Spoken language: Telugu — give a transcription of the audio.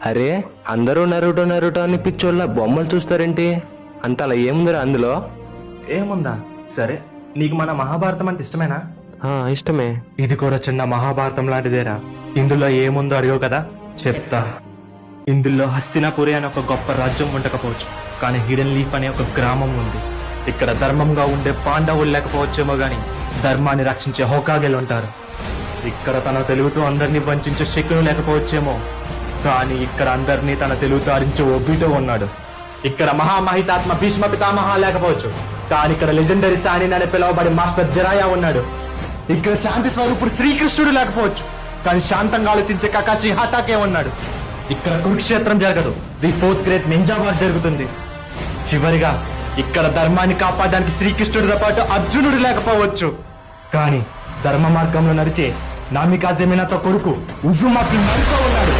అరే అందరూ నరుటో నరుటో అని పిచ్చోళ్ళ బొమ్మలు చూస్తారేంటి? అంత అలా ఏముందిరా అందులో? ఏముందా? సరే, నీకు మన మహాభారతం అంటే ఇష్టమేనా? ఇష్టమే. ఇది కూడా చిన్న మహాభారతం లాంటిదేరా. ఇందులో ఏముందో అడిగావు కదా, చెప్తా. ఇందులో హస్తినాపురి అనే ఒక గొప్ప రాజ్యం ఉండకపోవచ్చు, కానీ హిడెన్ లీఫ్ అనే ఒక గ్రామం ఉంది. ఇక్కడ ధర్మంగా ఉండే పాండవులు లేకపోవచ్చేమో గాని ధర్మాన్ని రక్షించే హోకాగేలు ఉంటారు. ఇక్కడ తన తెలుగుతో అందరినీ వంచే శకును లేకపోవచ్చేమో, కానీ ఇక్కడ అందరినీ తన తెలుగుతో ఆడించే ఒబిటో ఉన్నాడు. ఇక్కడ మహామహితాత్మ భీష్మ పితామహ లేకపోవచ్చు, కానీ ఇక్కడ లెజెండరీ సానిన్ అని పిలువబడే మాస్టర్ జరాయా ఉన్నాడు. ఇక్కడ శాంతి స్వరూపుడు శ్రీకృష్ణుడు లేకపోవచ్చు, కానీ శాంతంగా ఆలోచించే కకాషి హాటాకే ఉన్నాడు. ఇక్కడ కురుక్షేత్రం జరగదు, the 4th great ninja war జరుగుతుంది. చివరిగా ఇక్కడ ధర్మాన్ని కాపాడడానికి శ్రీకృష్ణుడితో పాటు అర్జునుడు లేకపోవచ్చు, కానీ ధర్మ మార్గంలో నడిచే నామికాజెమినాతో కొడుకు ఉజుమాకి నడుకో ఉన్నాడు.